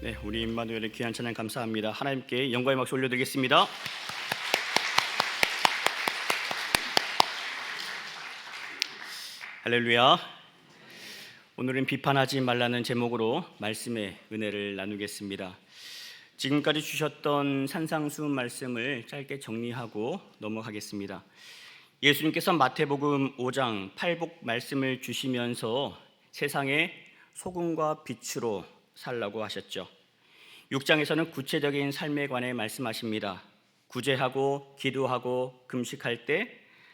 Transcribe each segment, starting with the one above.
네, 우리 임마누엘의 귀한 찬양 감사합니다. 하나님께 영광의 박수 올려드리겠습니다. 할렐루야. 오늘은 비판하지 말라는 제목으로 말씀의 은혜를 나누겠습니다. 지금까지 주셨던 산상수훈 말씀을 짧게 정리하고 넘어가겠습니다. 예수님께서 마태복음 5장 8복 말씀을 주시면서 세상의 소금과 빛으로 살라고 하셨죠. 6장에서는 구체적인 삶에 관해 말씀하십니다. 구제하고 기도하고 금식할 때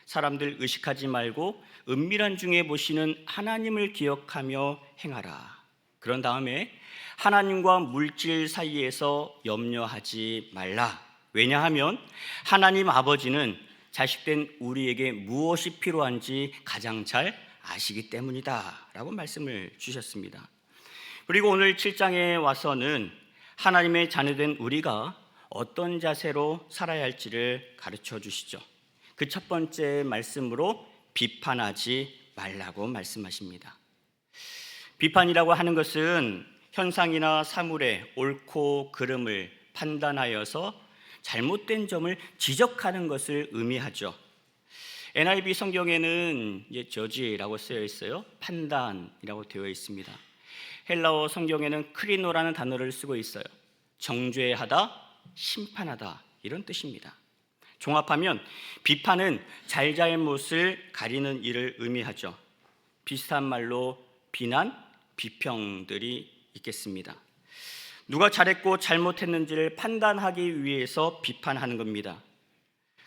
사람들 의식하지 말고 은밀한 중에 보시는 하나님을 기억하며 행하라. 그런 다음에 하나님과 물질 사이에서 염려하지 말라. 왜냐하면 하나님 아버지는 자식된 우리에게 무엇이 필요한지 가장 잘 아시기 때문이다 라고 말씀을 주셨습니다. 그리고 오늘 7장에 와서는 하나님의 자녀된 우리가 어떤 자세로 살아야 할지를 가르쳐 주시죠. 그 첫 번째 말씀으로 비판하지 말라고 말씀하십니다. 비판이라고 하는 것은 현상이나 사물의 옳고 그름을 판단하여서 잘못된 점을 지적하는 것을 의미하죠. NIV 성경에는 저지라고 쓰여 있어요. 판단이라고 되어 있습니다. 헬라어 성경에는 크리노라는 단어를 쓰고 있어요. 정죄하다, 심판하다 이런 뜻입니다. 종합하면 비판은 잘잘못을 가리는 일을 의미하죠. 비슷한 말로 비난, 비평들이 있겠습니다. 누가 잘했고 잘못했는지를 판단하기 위해서 비판하는 겁니다.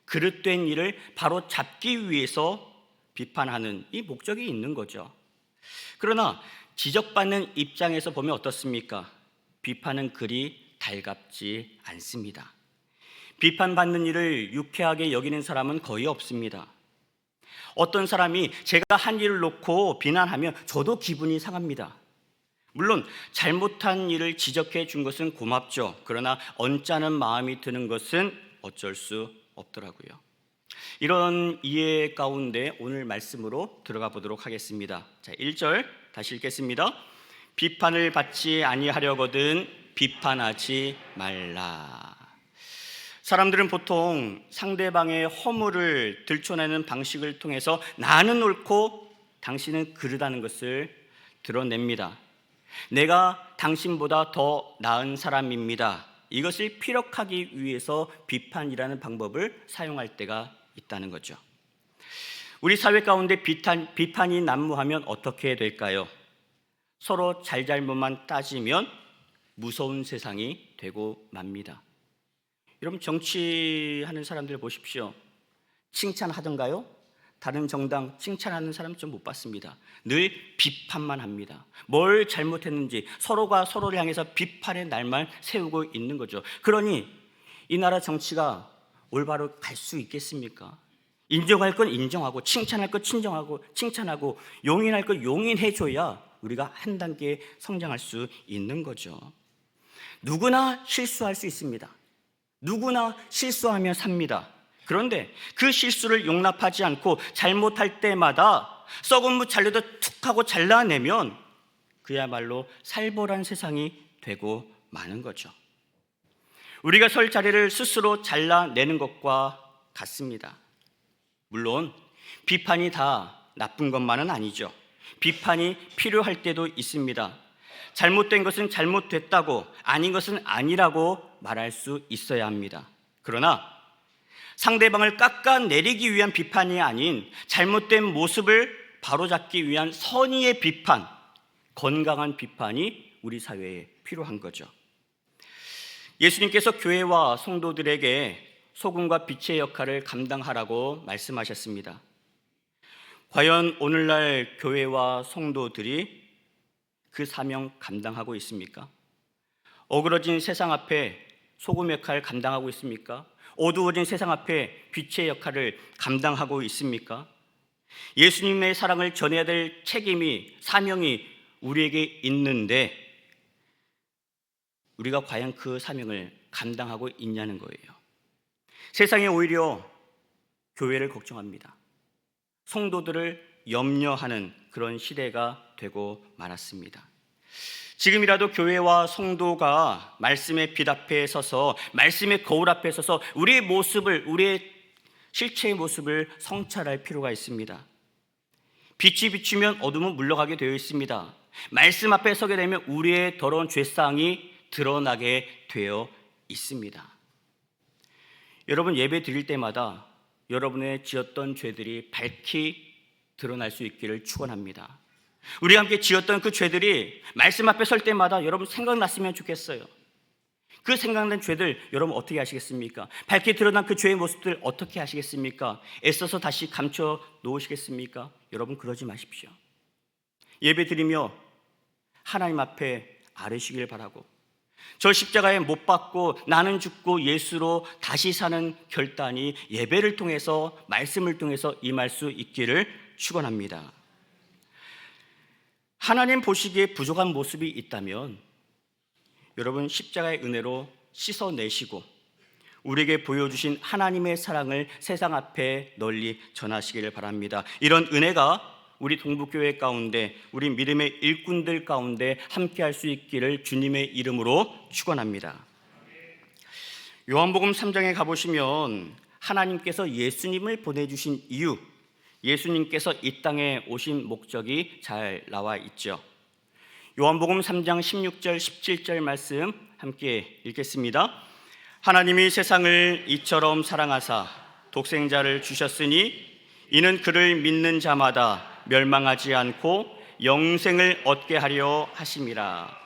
그릇된 일을 바로 잡기 위해서 비판하는 이 목적이 있는 거죠. 그러나 지적받는 입장에서 보면 어떻습니까? 비판은 그리 달갑지 않습니다. 비판받는 일을 유쾌하게 여기는 사람은 거의 없습니다. 어떤 사람이 제가 한 일을 놓고 비난하면 저도 기분이 상합니다. 물론 잘못한 일을 지적해 준 것은 고맙죠. 그러나 언짢은 마음이 드는 것은 어쩔 수 없더라고요. 이런 이해 가운데 오늘 말씀으로 들어가 보도록 하겠습니다. 자, 1절 다시 읽겠습니다. 비판을 받지 아니하려거든 비판하지 말라. 사람들은 보통 상대방의 허물을 들춰내는 방식을 통해서 나는 옳고 당신은 그르다는 것을 드러냅니다. 내가 당신보다 더 나은 사람입니다. 이것을 피력하기 위해서 비판이라는 방법을 사용할 때가 있다는 거죠. 우리 사회 가운데 비판이 난무하면 어떻게 될까요? 서로 잘잘못만 따지면 무서운 세상이 되고 맙니다. 여러분 정치하는 사람들 보십시오. 칭찬하던가요? 다른 정당 칭찬하는 사람 좀 못 봤습니다. 늘 비판만 합니다. 뭘 잘못했는지 서로가 서로를 향해서 비판의 날만 세우고 있는 거죠. 그러니 이 나라 정치가 올바로 갈 수 있겠습니까? 인정할 건 인정하고 칭찬할 건 칭찬하고 용인할 건 용인해줘야 우리가 한 단계 성장할 수 있는 거죠. 누구나 실수할 수 있습니다. 누구나 실수하며 삽니다. 그런데 그 실수를 용납하지 않고 잘못할 때마다 썩은 무 잘려도 툭 하고 잘라내면 그야말로 살벌한 세상이 되고 마는 거죠. 우리가 설 자리를 스스로 잘라내는 것과 같습니다. 물론 비판이 다 나쁜 것만은 아니죠. 비판이 필요할 때도 있습니다. 잘못된 것은 잘못됐다고, 아닌 것은 아니라고 말할 수 있어야 합니다. 그러나 상대방을 깎아내리기 위한 비판이 아닌 잘못된 모습을 바로잡기 위한 선의의 비판, 건강한 비판이 우리 사회에 필요한 거죠. 예수님께서 교회와 성도들에게 소금과 빛의 역할을 감당하라고 말씀하셨습니다. 과연 오늘날 교회와 성도들이 그 사명 감당하고 있습니까? 어그러진 세상 앞에 소금 역할을 감당하고 있습니까? 어두워진 세상 앞에 빛의 역할을 감당하고 있습니까? 예수님의 사랑을 전해야 될 책임이, 사명이 우리에게 있는데 우리가 과연 그 사명을 감당하고 있냐는 거예요. 세상이 오히려 교회를 걱정합니다. 성도들을 염려하는 그런 시대가 되고 말았습니다. 지금이라도 교회와 성도가 말씀의 빛 앞에 서서, 말씀의 거울 앞에 서서 우리의 모습을, 우리의 실체의 모습을 성찰할 필요가 있습니다. 빛이 비추면 어둠은 물러가게 되어 있습니다. 말씀 앞에 서게 되면 우리의 더러운 죄사항이 드러나게 되어 있습니다. 여러분, 예배 드릴 때마다 여러분의 지었던 죄들이 밝히 드러날 수 있기를 축원합니다. 우리 함께 지었던 그 죄들이 말씀 앞에 설 때마다 여러분 생각났으면 좋겠어요. 그 생각난 죄들 여러분 어떻게 하시겠습니까? 밝게 드러난 그 죄의 모습들 어떻게 하시겠습니까? 애써서 다시 감춰 놓으시겠습니까? 여러분 그러지 마십시오. 예배 드리며 하나님 앞에 아뢰시길 바라고, 저 십자가에 못 박고 나는 죽고 예수로 다시 사는 결단이 예배를 통해서, 말씀을 통해서 임할 수 있기를 축원합니다. 하나님 보시기에 부족한 모습이 있다면 여러분 십자가의 은혜로 씻어내시고 우리에게 보여주신 하나님의 사랑을 세상 앞에 널리 전하시기를 바랍니다. 이런 은혜가 우리 동북교회 가운데, 우리 믿음의 일꾼들 가운데 함께할 수 있기를 주님의 이름으로 축원합니다. 요한복음 3장에 가보시면 하나님께서 예수님을 보내주신 이유, 예수님께서 이 땅에 오신 목적이 잘 나와 있죠. 요한복음 3장 16절 17절 말씀 함께 읽겠습니다. 하나님이 세상을 이처럼 사랑하사 독생자를 주셨으니 이는 그를 믿는 자마다 멸망하지 않고 영생을 얻게 하려 하심이라.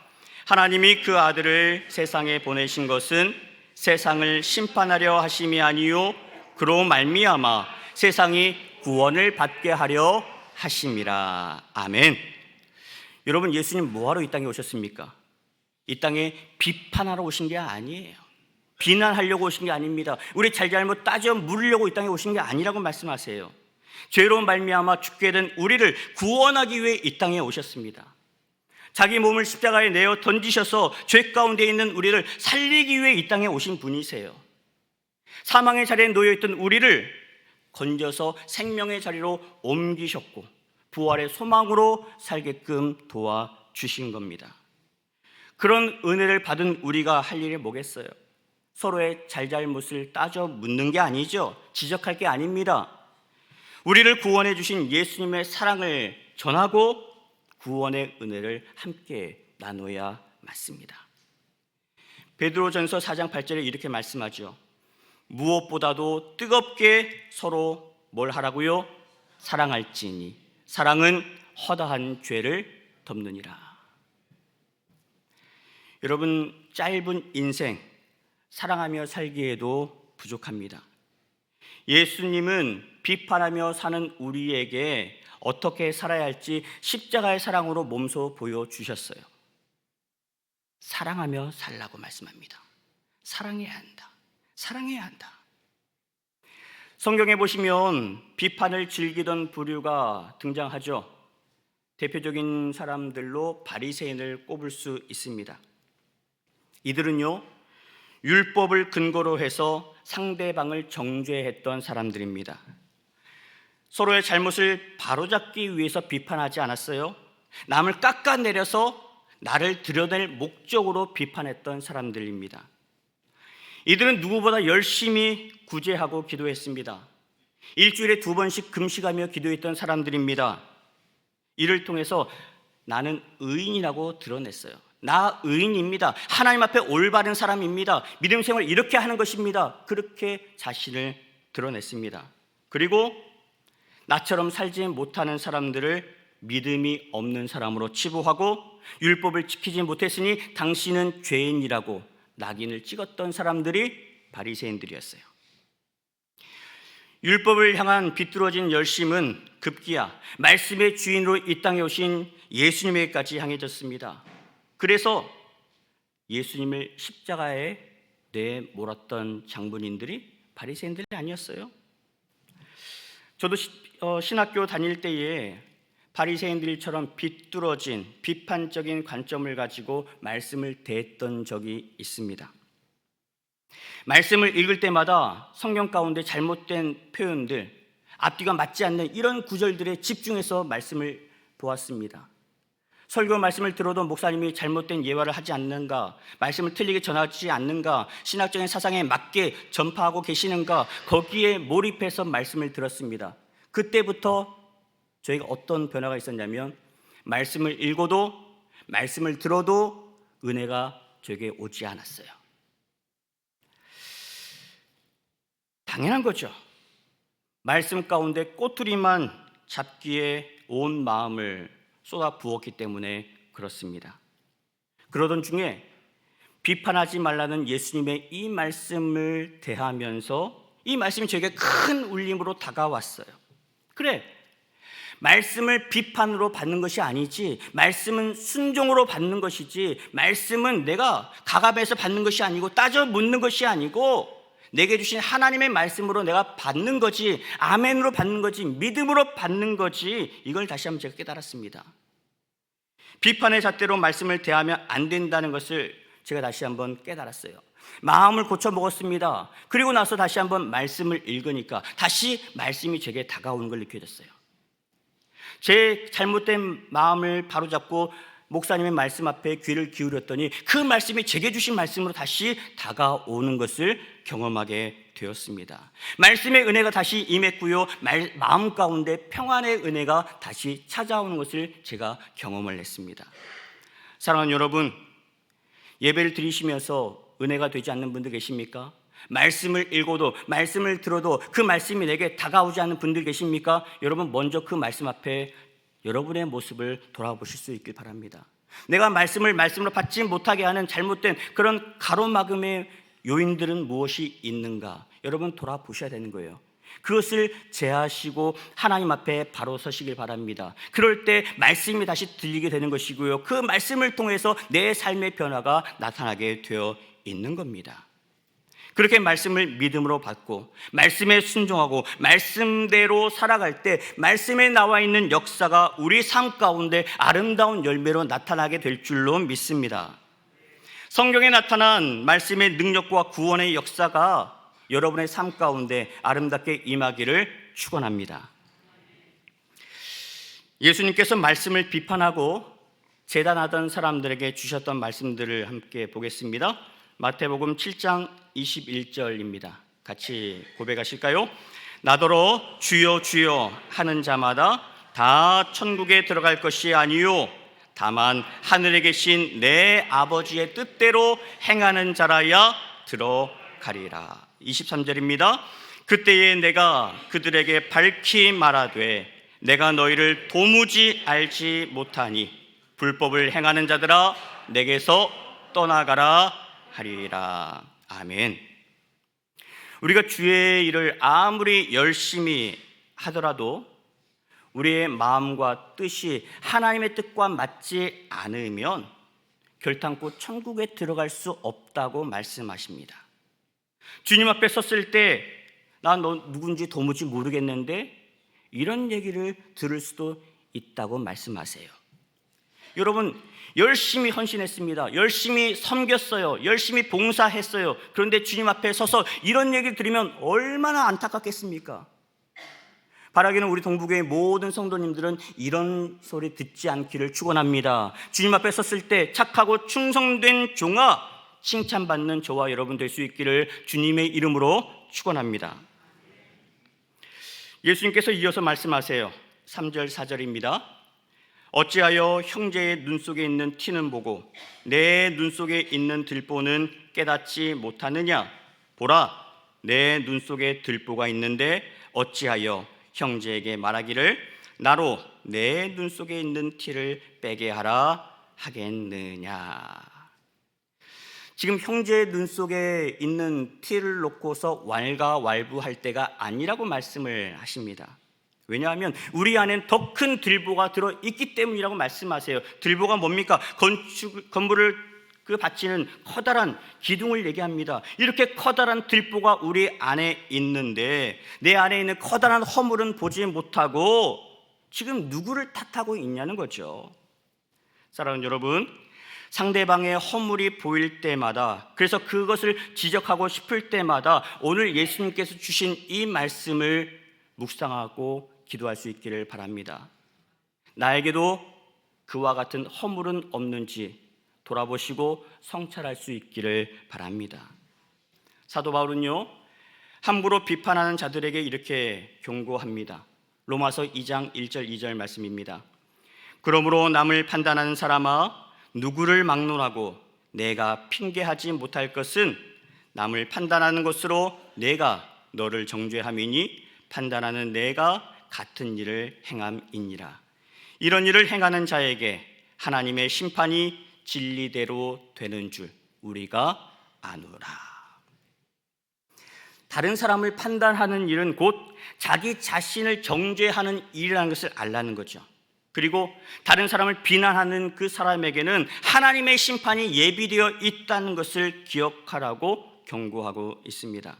하나님이 그 아들을 세상에 보내신 것은 세상을 심판하려 하심이 아니요 그로 말미암아 세상이 구원을 받게 하려 하심이라. 아멘. 여러분, 예수님 뭐하러 이 땅에 오셨습니까? 이 땅에 비판하러 오신 게 아니에요. 비난하려고 오신 게 아닙니다. 우리 잘잘못 따져 물으려고 이 땅에 오신 게 아니라고 말씀하세요. 죄로 말미암아 죽게 된 우리를 구원하기 위해 이 땅에 오셨습니다. 자기 몸을 십자가에 내어 던지셔서 죄 가운데 있는 우리를 살리기 위해 이 땅에 오신 분이세요. 사망의 자리에 놓여있던 우리를 건져서 생명의 자리로 옮기셨고 부활의 소망으로 살게끔 도와주신 겁니다. 그런 은혜를 받은 우리가 할 일이 뭐겠어요? 서로의 잘잘못을 따져 묻는 게 아니죠. 지적할 게 아닙니다. 우리를 구원해 주신 예수님의 사랑을 전하고 구원의 은혜를 함께 나눠야 맞습니다. 베드로전서 4장 8절에 이렇게 말씀하죠. 무엇보다도 뜨겁게 서로 뭘 하라고요? 사랑할지니 사랑은 허다한 죄를 덮느니라. 여러분, 짧은 인생 사랑하며 살기에도 부족합니다. 예수님은 비판하며 사는 우리에게 어떻게 살아야 할지 십자가의 사랑으로 몸소 보여주셨어요. 사랑하며 살라고 말씀합니다. 사랑해야 한다. 사랑해야 한다. 성경에 보시면 비판을 즐기던 부류가 등장하죠. 대표적인 사람들로 바리새인을 꼽을 수 있습니다. 이들은요, 율법을 근거로 해서 상대방을 정죄했던 사람들입니다. 서로의 잘못을 바로잡기 위해서 비판하지 않았어요. 남을 깎아내려서 나를 드러낼 목적으로 비판했던 사람들입니다. 이들은 누구보다 열심히 구제하고 기도했습니다. 일주일에 2번씩 금식하며 기도했던 사람들입니다. 이를 통해서 나는 의인이라고 드러냈어요. 나 의인입니다. 하나님 앞에 올바른 사람입니다. 믿음 생활을 이렇게 하는 것입니다. 그렇게 자신을 드러냈습니다. 그리고 나처럼 살지 못하는 사람들을 믿음이 없는 사람으로 치부하고 율법을 지키지 못했으니 당신은 죄인이라고 낙인을 찍었던 사람들이 바리새인들이었어요. 율법을 향한 비뚤어진 열심은 급기야 말씀의 주인으로 이 땅에 오신 예수님에게까지 향해졌습니다. 그래서 예수님을 십자가에 내몰았던 장본인들이 바리새인들이 아니었어요. 저도 신학교 다닐 때에 바리새인들처럼 비뚤어진 비판적인 관점을 가지고 말씀을 대했던 적이 있습니다. 말씀을 읽을 때마다 성경 가운데 잘못된 표현들, 앞뒤가 맞지 않는 이런 구절들에 집중해서 말씀을 보았습니다. 설교 말씀을 들어도 목사님이 잘못된 예화를 하지 않는가, 말씀을 틀리게 전하지 않는가, 신학적인 사상에 맞게 전파하고 계시는가, 거기에 몰입해서 말씀을 들었습니다. 그때부터 저희가 어떤 변화가 있었냐면 말씀을 읽어도 말씀을 들어도 은혜가 저에게 오지 않았어요. 당연한 거죠. 말씀 가운데 꼬투리만 잡기에 온 마음을 쏟아 부었기 때문에 그렇습니다. 그러던 중에 비판하지 말라는 예수님의 이 말씀을 대하면서 이 말씀이 저에게 큰 울림으로 다가왔어요. 그래, 말씀을 비판으로 받는 것이 아니지, 말씀은 순종으로 받는 것이지, 말씀은 내가 가갑해서 받는 것이 아니고 따져 묻는 것이 아니고 내게 주신 하나님의 말씀으로 내가 받는 거지, 아멘으로 받는 거지, 믿음으로 받는 거지. 이걸 다시 한번 제가 깨달았습니다. 비판의 잣대로 말씀을 대하면 안 된다는 것을 제가 다시 한번 깨달았어요. 마음을 고쳐 먹었습니다. 그리고 나서 다시 한번 말씀을 읽으니까 다시 말씀이 제게 다가오는 걸 느껴졌어요. 제 잘못된 마음을 바로잡고 목사님의 말씀 앞에 귀를 기울였더니 그 말씀이 제게 주신 말씀으로 다시 다가오는 것을 경험하게 되었습니다. 말씀의 은혜가 다시 임했고요, 마음 가운데 평안의 은혜가 다시 찾아오는 것을 제가 경험을 했습니다. 사랑하는 여러분, 예배를 드리시면서 은혜가 되지 않는 분들 계십니까? 말씀을 읽어도 말씀을 들어도 그 말씀이 내게 다가오지 않는 분들 계십니까? 여러분, 먼저 그 말씀 앞에 여러분의 모습을 돌아보실 수 있길 바랍니다. 내가 말씀으로 받지 못하게 하는 잘못된 그런 가로막음의 요인들은 무엇이 있는가? 여러분, 돌아보셔야 되는 거예요. 그것을 제하시고 하나님 앞에 바로 서시길 바랍니다. 그럴 때 말씀이 다시 들리게 되는 것이고요, 그 말씀을 통해서 내 삶의 변화가 나타나게 되어 있는 겁니다. 그렇게 말씀을 믿음으로 받고 말씀에 순종하고 말씀대로 살아갈 때 말씀에 나와 있는 역사가 우리 삶 가운데 아름다운 열매로 나타나게 될 줄로 믿습니다. 성경에 나타난 말씀의 능력과 구원의 역사가 여러분의 삶 가운데 아름답게 임하기를 축원합니다. 예수님께서 말씀을 비판하고 재단하던 사람들에게 주셨던 말씀들을 함께 보겠습니다. 마태복음 7장 21절입니다. 같이 고백하실까요? 나더러 주여 주여 하는 자마다 다 천국에 들어갈 것이 아니요 다만 하늘에 계신 내 아버지의 뜻대로 행하는 자라야 들어가리라. 23절입니다. 그때에 내가 그들에게 밝히 말하되 내가 너희를 도무지 알지 못하니 불법을 행하는 자들아 내게서 떠나가라 하리라. 아멘. 우리가 주의 일을 아무리 열심히 하더라도 우리의 마음과 뜻이 하나님의 뜻과 맞지 않으면 결탄코 천국에 들어갈 수 없다고 말씀하십니다. 주님 앞에 섰을 때 나 너 누군지 도무지 모르겠는데 이런 얘기를 들을 수도 있다고 말씀하세요. 여러분, 열심히 헌신했습니다. 열심히 섬겼어요. 열심히 봉사했어요. 그런데 주님 앞에 서서 이런 얘기를 들으면 얼마나 안타깝겠습니까? 바라기는 우리 동북의 모든 성도님들은 이런 소리 듣지 않기를 축원합니다. 주님 앞에 섰을 때 착하고 충성된 종아 칭찬받는 저와 여러분 될 수 있기를 주님의 이름으로 축원합니다. 예수님께서 이어서 말씀하세요. 3절 4절입니다. 어찌하여 형제의 눈 속에 있는 티는 보고 내 눈 속에 있는 들보는 깨닫지 못하느냐? 보라, 내 눈 속에 들보가 있는데 어찌하여 형제에게 말하기를 나로 내 눈 속에 있는 티를 빼게 하라 하겠느냐? 지금 형제의 눈 속에 있는 티를 놓고서 왈가왈부할 때가 아니라고 말씀을 하십니다. 왜냐하면 우리 안엔 더 큰 들보가 들어있기 때문이라고 말씀하세요. 들보가 뭡니까? 건물을 바치는 커다란 기둥을 얘기합니다. 이렇게 커다란 들보가 우리 안에 있는데 내 안에 있는 커다란 허물은 보지 못하고 지금 누구를 탓하고 있냐는 거죠. 사랑하는 여러분, 상대방의 허물이 보일 때마다, 그래서 그것을 지적하고 싶을 때마다 오늘 예수님께서 주신 이 말씀을 묵상하고 기도할 수 있기를 바랍니다. 나에게도 그와 같은 허물은 없는지 돌아보시고 성찰할 수 있기를 바랍니다. 사도 바울은요, 함부로 비판하는 자들에게 이렇게 경고합니다. 로마서 2장 1절 2절 말씀입니다. 그러므로 남을 판단하는 사람아, 누구를 막론하고 내가 핑계하지 못할 것은 남을 판단하는 것으로 내가 너를 정죄함이니 판단하는 내가 같은 일을 행함이니라. 이런 일을 행하는 자에게 하나님의 심판이 진리대로 되는 줄 우리가 아노라. 다른 사람을 판단하는 일은 곧 자기 자신을 정죄하는 일이라는 것을 알라는 거죠. 그리고 다른 사람을 비난하는 그 사람에게는 하나님의 심판이 예비되어 있다는 것을 기억하라고 경고하고 있습니다.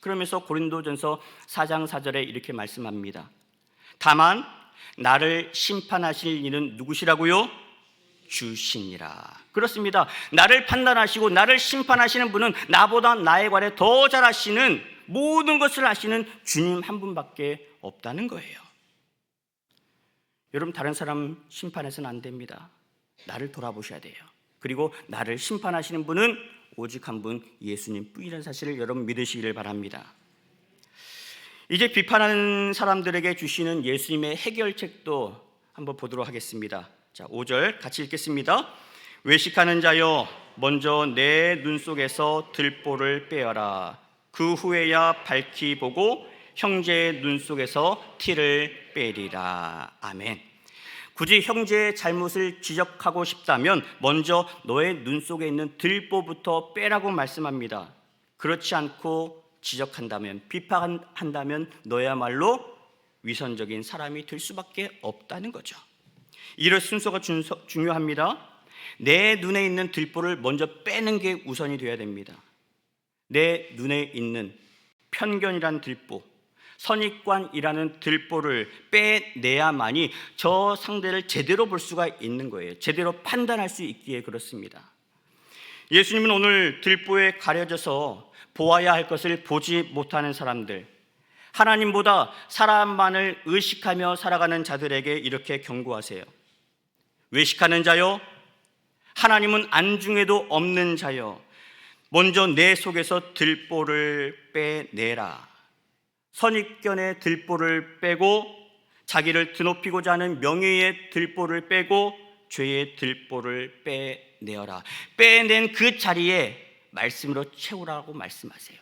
그러면서 고린도전서 4장 4절에 이렇게 말씀합니다. 다만 나를 심판하실 이는 누구시라고요? 주시니라. 그렇습니다. 나를 판단하시고 나를 심판하시는 분은 나보다 나에 관해 더 잘 아시는, 모든 것을 아시는 주님 한 분밖에 없다는 거예요. 여러분, 다른 사람 심판해서는 안 됩니다. 나를 돌아보셔야 돼요. 그리고 나를 심판하시는 분은 오직 한 분, 예수님 뿐이라는 사실을 여러분 믿으시기를 바랍니다. 이제 비판하는 사람들에게 주시는 예수님의 해결책도 한번 보도록 하겠습니다. 자, 5절 같이 읽겠습니다. 외식하는 자여, 먼저 내 눈 속에서 들보를 빼어라. 그 후에야 밝히 보고 형제의 눈 속에서 티를 빼리라. 아멘. 굳이 형제의 잘못을 지적하고 싶다면 먼저 너의 눈 속에 있는 들보부터 빼라고 말씀합니다. 그렇지 않고 지적한다면, 비판한다면 너야말로 위선적인 사람이 될 수밖에 없다는 거죠. 이런 순서가 중요합니다. 내 눈에 있는 들보를 먼저 빼는 게 우선이 되어야 됩니다. 내 눈에 있는 편견이란 들보, 선입관이라는 들보를 빼내야만이 저 상대를 제대로 볼 수가 있는 거예요. 제대로 판단할 수 있기에 그렇습니다. 예수님은 오늘 들보에 가려져서 보아야 할 것을 보지 못하는 사람들, 하나님보다 사람만을 의식하며 살아가는 자들에게 이렇게 경고하세요. 외식하는 자여, 하나님은 안중에도 없는 자여, 먼저 내 속에서 들보를 빼내라. 선입견의 들보를 빼고 자기를 드높이고자 하는 명예의 들보를 빼고 죄의 들보를 빼내어라. 빼낸 그 자리에 말씀으로 채우라고 말씀하세요.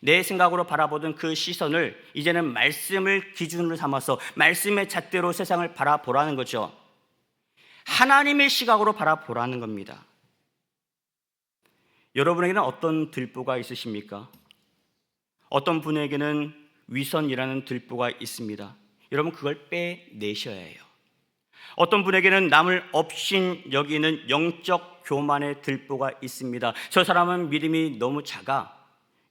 내 생각으로 바라보던 그 시선을 이제는 말씀을 기준으로 삼아서 말씀의 잣대로 세상을 바라보라는 거죠. 하나님의 시각으로 바라보라는 겁니다. 여러분에게는 어떤 들보가 있으십니까? 어떤 분에게는 위선이라는 들보가 있습니다. 여러분, 그걸 빼내셔야 해요. 어떤 분에게는 남을 업신 여기는 영적 교만의 들보가 있습니다. 저 사람은 믿음이 너무 작아.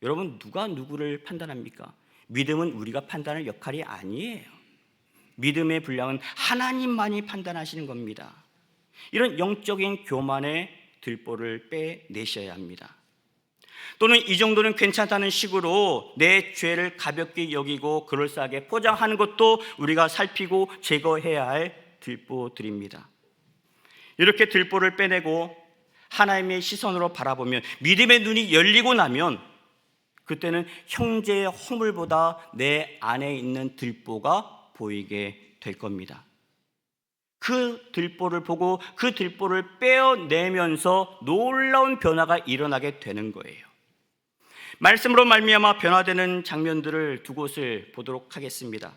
여러분, 누가 누구를 판단합니까? 믿음은 우리가 판단할 역할이 아니에요. 믿음의 분량은 하나님만이 판단하시는 겁니다. 이런 영적인 교만의 들보를 빼내셔야 합니다. 또는 이 정도는 괜찮다는 식으로 내 죄를 가볍게 여기고 그럴싸하게 포장하는 것도 우리가 살피고 제거해야 할 들보들입니다. 이렇게 들보를 빼내고 하나님의 시선으로 바라보면, 믿음의 눈이 열리고 나면 그때는 형제의 허물보다 내 안에 있는 들보가 보이게 될 겁니다. 그 들보를 보고 그 들보를 빼어내면서 놀라운 변화가 일어나게 되는 거예요. 말씀으로 말미암아 변화되는 장면들을 두 곳을 보도록 하겠습니다.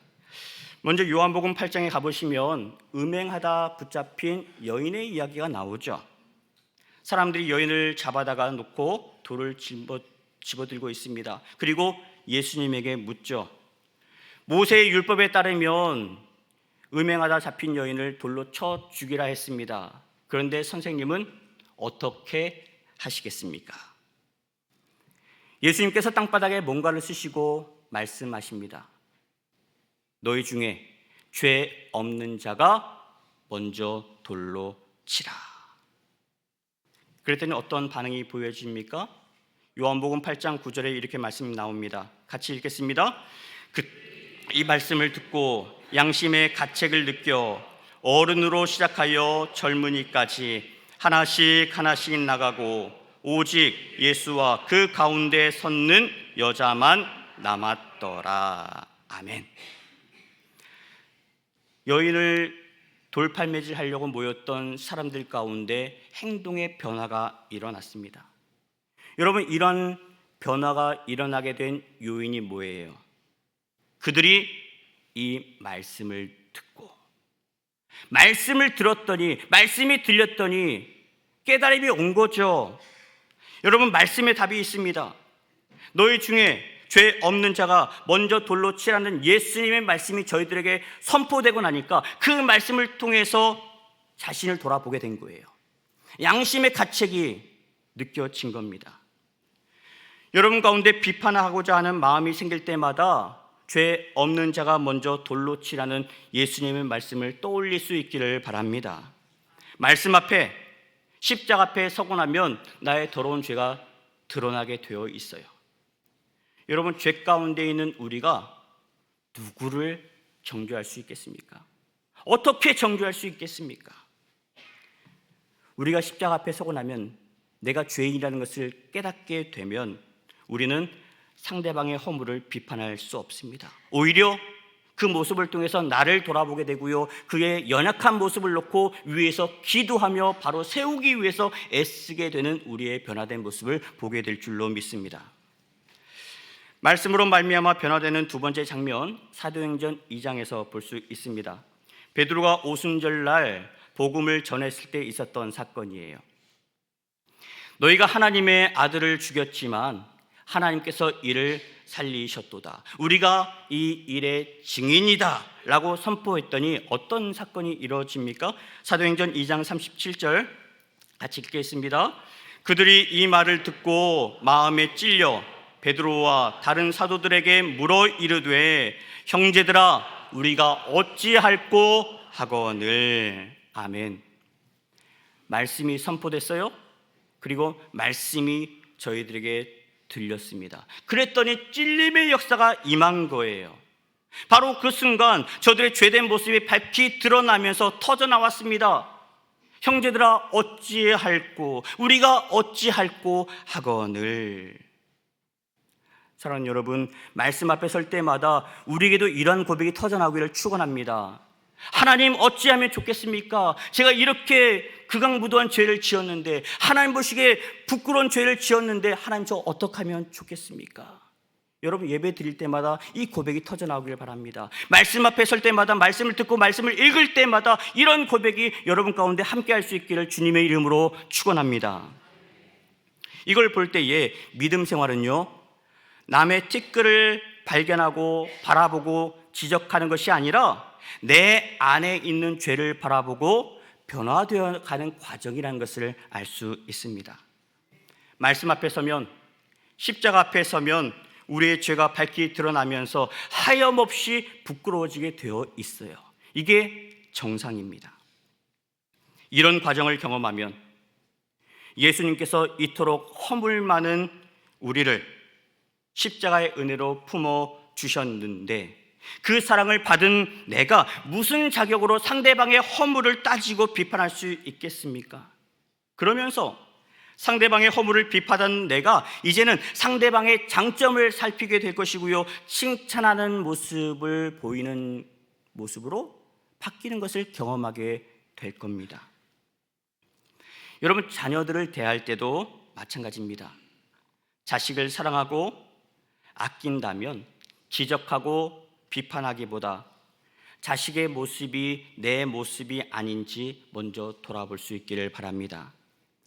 먼저 요한복음 8장에 가보시면 음행하다 붙잡힌 여인의 이야기가 나오죠. 사람들이 여인을 잡아다가 놓고 돌을 집어들고 있습니다. 그리고 예수님에게 묻죠. 모세의 율법에 따르면 음행하다 잡힌 여인을 돌로 쳐 죽이라 했습니다. 그런데 선생님은 어떻게 하시겠습니까? 예수님께서 땅바닥에 뭔가를 쓰시고 말씀하십니다. 너희 중에 죄 없는 자가 먼저 돌로 치라. 그랬더니 어떤 반응이 보여집니까? 요한복음 8장 9절에 이렇게 말씀이 나옵니다. 같이 읽겠습니다. 이 말씀을 듣고 양심의 가책을 느껴 어른으로 시작하여 젊은이까지 하나씩 하나씩 나가고 오직 예수와 그 가운데 섰는 여자만 남았더라. 아멘. 여인을 돌팔매질 하려고 모였던 사람들 가운데 행동의 변화가 일어났습니다. 여러분, 이런 변화가 일어나게 된 요인이 뭐예요? 그들이 이 말씀을 듣고, 말씀을 들었더니, 말씀이 들렸더니 깨달음이 온 거죠. 여러분, 말씀에 답이 있습니다. 너희 중에 죄 없는 자가 먼저 돌로 치라는 예수님의 말씀이 저희들에게 선포되고 나니까 그 말씀을 통해서 자신을 돌아보게 된 거예요. 양심의 가책이 느껴진 겁니다. 여러분 가운데 비판하고자 하는 마음이 생길 때마다 죄 없는 자가 먼저 돌로 치라는 예수님의 말씀을 떠올릴 수 있기를 바랍니다. 말씀 앞에, 십자가 앞에 서고 나면 나의 더러운 죄가 드러나게 되어 있어요. 여러분, 죄 가운데 있는 우리가 누구를 정죄할 수 있겠습니까? 어떻게 정죄할 수 있겠습니까? 우리가 십자가 앞에 서고 나면, 내가 죄인이라는 것을 깨닫게 되면 우리는 상대방의 허물을 비판할 수 없습니다. 오히려 그 모습을 통해서 나를 돌아보게 되고요, 그의 연약한 모습을 놓고 위에서 기도하며 바로 세우기 위해서 애쓰게 되는 우리의 변화된 모습을 보게 될 줄로 믿습니다. 말씀으로 말미암아 변화되는 두 번째 장면, 사도행전 2장에서 볼 수 있습니다. 베드로가 오순절날 복음을 전했을 때 있었던 사건이에요. 너희가 하나님의 아들을 죽였지만 하나님께서 이를 살리셨도다. 우리가 이 일의 증인이다 라고 선포했더니 어떤 사건이 이루어집니까? 사도행전 2장 37절 같이 읽겠습니다. 그들이 이 말을 듣고 마음에 찔려 베드로와 다른 사도들에게 물어 이르되 형제들아 우리가 어찌할꼬 하거늘. 아멘. 말씀이 선포됐어요. 그리고 말씀이 저희들에게 들렸습니다. 그랬더니 찔림의 역사가 임한 거예요. 바로 그 순간 저들의 죄된 모습이 밝히 드러나면서 터져나왔습니다. 형제들아 어찌할꼬, 우리가 어찌할꼬 하거늘. 사랑하는 여러분, 말씀 앞에 설 때마다 우리에게도 이런 고백이 터져나오기를 축원합니다. 하나님 어찌하면 좋겠습니까? 제가 이렇게 극악무도한 죄를 지었는데, 하나님 보시기에 부끄러운 죄를 지었는데 하나님 저 어떻게 하면 좋겠습니까? 여러분, 예배 드릴 때마다 이 고백이 터져나오기를 바랍니다. 말씀 앞에 설 때마다, 말씀을 듣고 말씀을 읽을 때마다 이런 고백이 여러분 가운데 함께 할 수 있기를 주님의 이름으로 축원합니다. 이걸 볼 때에 믿음 생활은요, 남의 티끌을 발견하고 바라보고 지적하는 것이 아니라 내 안에 있는 죄를 바라보고 변화되어 가는 과정이라는 것을 알 수 있습니다. 말씀 앞에 서면, 십자가 앞에 서면 우리의 죄가 밝히 드러나면서 하염없이 부끄러워지게 되어 있어요. 이게 정상입니다. 이런 과정을 경험하면 예수님께서 이토록 허물 많은 우리를 십자가의 은혜로 품어 주셨는데, 그 사랑을 받은 내가 무슨 자격으로 상대방의 허물을 따지고 비판할 수 있겠습니까? 그러면서 상대방의 허물을 비판하는 내가 이제는 상대방의 장점을 살피게 될 것이고요, 칭찬하는 모습을 보이는 모습으로 바뀌는 것을 경험하게 될 겁니다. 여러분, 자녀들을 대할 때도 마찬가지입니다. 자식을 사랑하고 아낀다면 지적하고 비판하기보다 자식의 모습이 내 모습이 아닌지 먼저 돌아볼 수 있기를 바랍니다.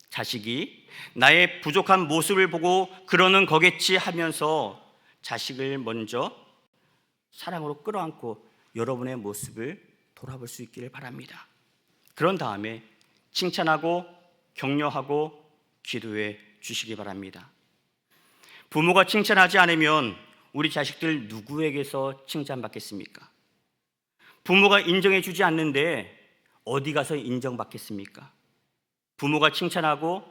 자식이 나의 부족한 모습을 보고 그러는 거겠지 하면서 자식을 먼저 사랑으로 끌어안고 여러분의 모습을 돌아볼 수 있기를 바랍니다. 그런 다음에 칭찬하고 격려하고 기도해 주시기 바랍니다. 부모가 칭찬하지 않으면 우리 자식들 누구에게서 칭찬받겠습니까? 부모가 인정해 주지 않는데 어디 가서 인정받겠습니까? 부모가 칭찬하고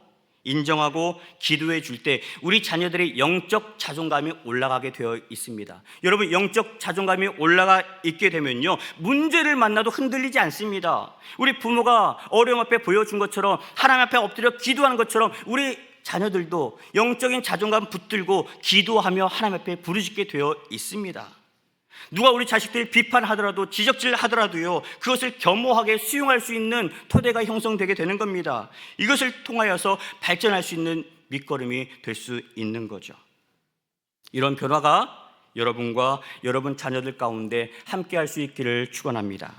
인정하고 기도해 줄 때 우리 자녀들의 영적 자존감이 올라가게 되어 있습니다. 여러분, 영적 자존감이 올라가 있게 되면요, 문제를 만나도 흔들리지 않습니다. 우리 부모가 어려움 앞에 보여준 것처럼, 하나님 앞에 엎드려 기도하는 것처럼 우리 자녀들도 영적인 자존감 붙들고 기도하며 하나님 앞에 부르짖게 되어 있습니다. 누가 우리 자식들 비판하더라도, 지적질 하더라도요, 그것을 겸허하게 수용할 수 있는 토대가 형성되게 되는 겁니다. 이것을 통하여서 발전할 수 있는 밑거름이 될 수 있는 거죠. 이런 변화가 여러분과 여러분 자녀들 가운데 함께 할 수 있기를 축원합니다.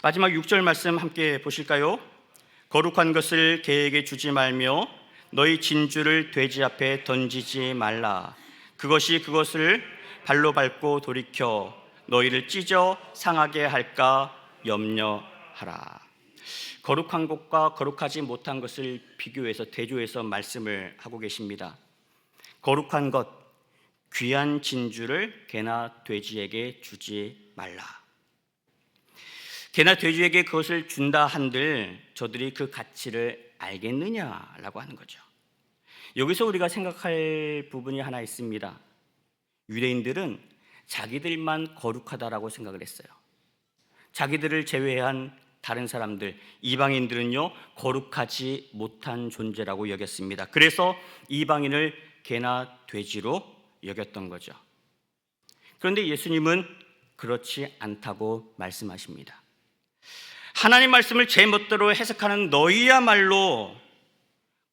마지막 6절 말씀 함께 보실까요? 거룩한 것을 개에게 주지 말며 너희 진주를 돼지 앞에 던지지 말라. 그것이 그것을 발로 밟고 돌이켜 너희를 찢어 상하게 할까 염려하라. 거룩한 것과 거룩하지 못한 것을 비교해서 대조해서 말씀을 하고 계십니다. 거룩한 것, 귀한 진주를 개나 돼지에게 주지 말라. 개나 돼지에게 그것을 준다 한들 저들이 그 가치를 알겠느냐라고 하는 거죠. 여기서 우리가 생각할 부분이 하나 있습니다. 유대인들은 자기들만 거룩하다라고 생각을 했어요. 자기들을 제외한 다른 사람들, 이방인들은요, 거룩하지 못한 존재라고 여겼습니다. 그래서 이방인을 개나 돼지로 여겼던 거죠. 그런데 예수님은 그렇지 않다고 말씀하십니다. 하나님 말씀을 제 멋대로 해석하는 너희야말로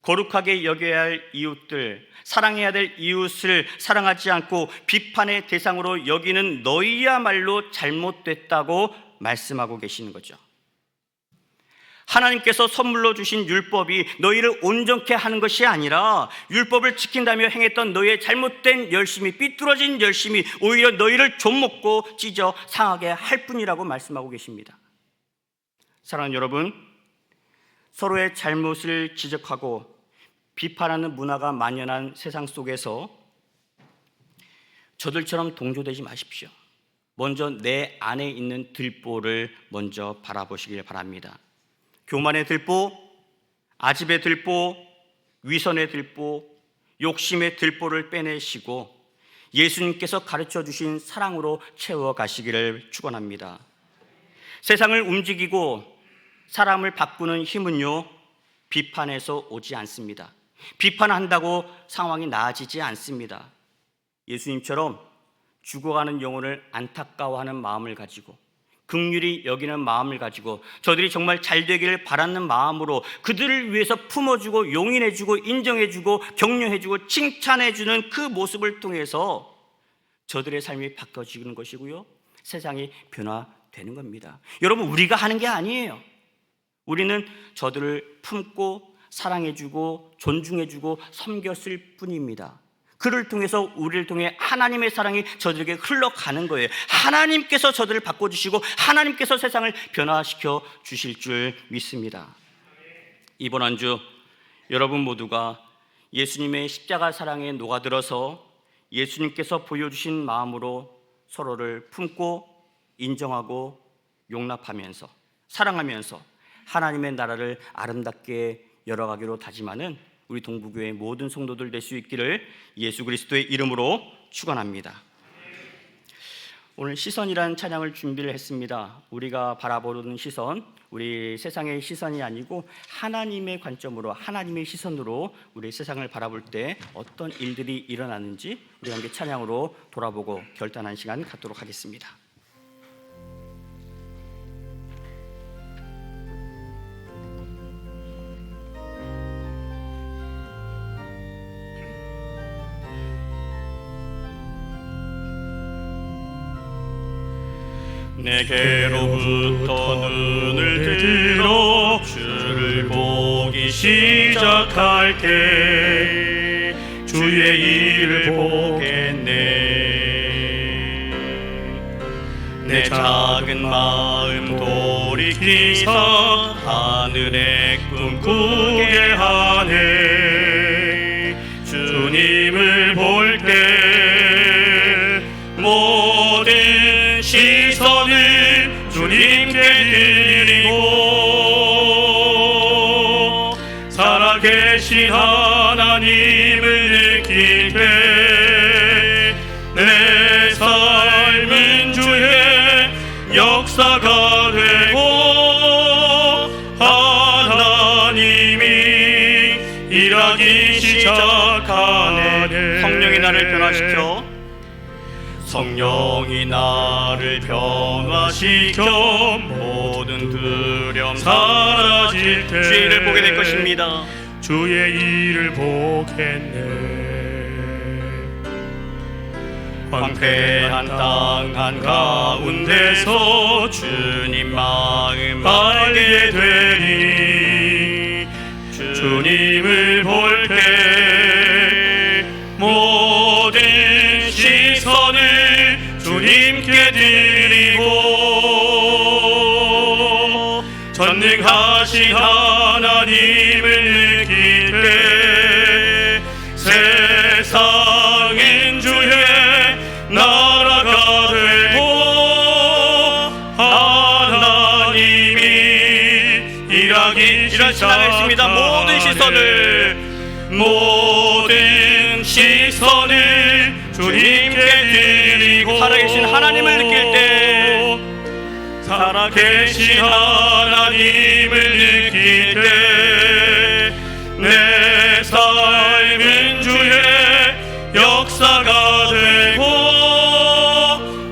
거룩하게 여겨야 할 이웃들, 사랑해야 될 이웃을 사랑하지 않고 비판의 대상으로 여기는 너희야말로 잘못됐다고 말씀하고 계시는 거죠. 하나님께서 선물로 주신 율법이 너희를 온전케 하는 것이 아니라 율법을 지킨다며 행했던 너희의 잘못된 열심이, 삐뚤어진 열심이 오히려 너희를 좀먹고 찢어 상하게 할 뿐이라고 말씀하고 계십니다. 사랑하는 여러분, 서로의 잘못을 지적하고 비판하는 문화가 만연한 세상 속에서 저들처럼 동조되지 마십시오. 먼저 내 안에 있는 들보를 먼저 바라보시길 바랍니다. 교만의 들보, 아집의 들보, 위선의 들보, 욕심의 들보를 빼내시고 예수님께서 가르쳐 주신 사랑으로 채워가시기를 축원합니다. 세상을 움직이고 사람을 바꾸는 힘은요, 비판에서 오지 않습니다. 비판한다고 상황이 나아지지 않습니다. 예수님처럼 죽어가는 영혼을 안타까워하는 마음을 가지고, 긍휼히 여기는 마음을 가지고, 저들이 정말 잘 되기를 바라는 마음으로 그들을 위해서 품어주고 용인해주고 인정해주고 격려해주고 칭찬해주는 그 모습을 통해서 저들의 삶이 바뀌어지는 것이고요, 세상이 변화되는 겁니다. 여러분, 우리가 하는 게 아니에요. 우리는 저들을 품고 사랑해주고 존중해주고 섬겼을 뿐입니다. 그를 통해서, 우리를 통해 하나님의 사랑이 저들에게 흘러가는 거예요. 하나님께서 저들을 바꿔주시고 하나님께서 세상을 변화시켜 주실 줄 믿습니다. 이번 한 주 여러분 모두가 예수님의 십자가 사랑에 녹아들어서 예수님께서 보여주신 마음으로 서로를 품고 인정하고 용납하면서 사랑하면서 하나님의 나라를 아름답게 열어가기로 다짐하는 우리 동부교회 모든 성도들 될 수 있기를 예수 그리스도의 이름으로 축원합니다. 오늘 시선이라는 찬양을 준비를 했습니다. 우리가 바라보는 시선, 우리 세상의 시선이 아니고 하나님의 관점으로, 하나님의 시선으로 우리 세상을 바라볼 때 어떤 일들이 일어나는지 우리 함께 찬양으로 돌아보고 결단하는 시간 갖도록 하겠습니다. 내게로부터 눈을 들어 주를 보기 시작할 때 주의 일을 보겠네. 내 작은 마음 돌이키사 하늘의 꿈 꾸게 하네. 주님을 볼 때 모든 시선을 주님께 드리고 살아계 느낄 때 내 삶은 주의 역사가 되고 하나님이 일하기 시작하네. 성령이 나를 변화시켜 성령이 나를 변화시켜 모든 두려움 사라질 때 주의 일을 보게 될 것입니다. 주의 일을 보겠네. 황폐한 땅 한가운데서 주님 마음 알게 되니 주님을 볼 때 모든 시선을 주님께 드리고 전능하신 하나님을 느낄 때 세상은 주의 나라가 되고 하나님이 일하기 시작하겠습니다. 모든 시선을 주님께 드리고 살아계신 하나님을 느낄 때 살아계신 하나님을 느낄 때 내 삶은 주의 역사가 되고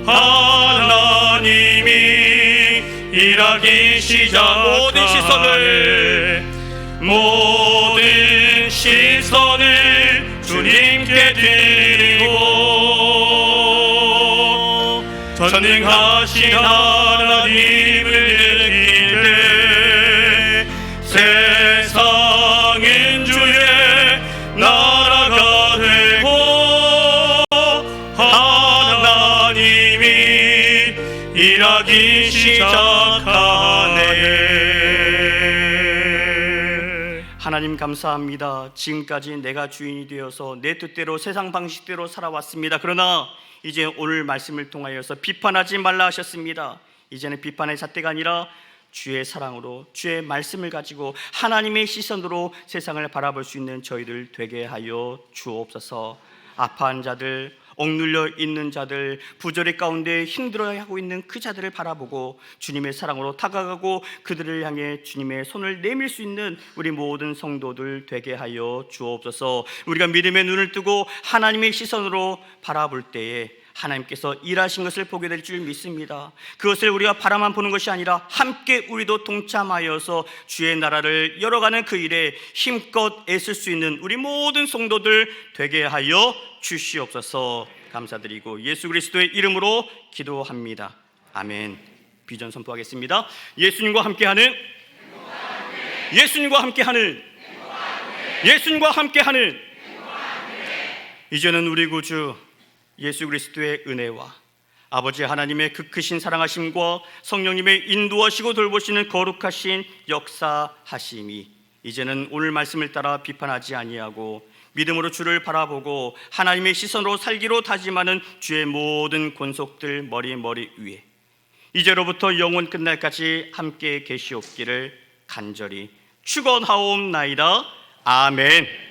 하나님이 일하기 시작하네. 모든 시선을 주님께 드리고 전능하신 하나님을 느낄 때 세상은 주의 나라가 되고 하나님이 일하기 시작하네. 하나님 감사합니다. 지금까지 내가 주인이 되어서 내 뜻대로 세상 방식대로 살아왔습니다. 그러나 이제 오늘 말씀을 통하여서 비판하지 말라 하셨습니다. 이제는 비판의 잣대가 아니라 주의 사랑으로 주의 말씀을 가지고 하나님의 시선으로 세상을 바라볼 수 있는 저희들 되게 하여 주옵소서. 아파한 자들, 억눌려 있는 자들, 부조리 가운데 힘들어하고 있는 그 자들을 바라보고 주님의 사랑으로 다가가고 그들을 향해 주님의 손을 내밀 수 있는 우리 모든 성도들 되게 하여 주옵소서. 우리가 믿음의 눈을 뜨고 하나님의 시선으로 바라볼 때에 하나님께서 일하신 것을 보게 될 줄 믿습니다. 그것을 우리가 바라만 보는 것이 아니라 함께 우리도 동참하여서 주의 나라를 열어가는 그 일에 힘껏 애쓸 수 있는 우리 모든 성도들 되게 하여 주시옵소서. 감사드리고 예수 그리스도의 이름으로 기도합니다. 아멘. 비전 선포하겠습니다. 예수님과 함께하는 예수님과 함께하는 예수님과 함께하는 이제는 우리 구주 예수 그리스도의 은혜와 아버지 하나님의 그 크신 사랑하심과 성령님의 인도하시고 돌보시는 거룩하신 역사하심이 이제는 오늘 말씀을 따라 비판하지 아니하고 믿음으로 주를 바라보고 하나님의 시선으로 살기로 다짐하는 주의 모든 권속들 머리 위에 이제로부터 영원 끝날까지 함께 계시옵기를 간절히 축원하옵나이다. 아멘.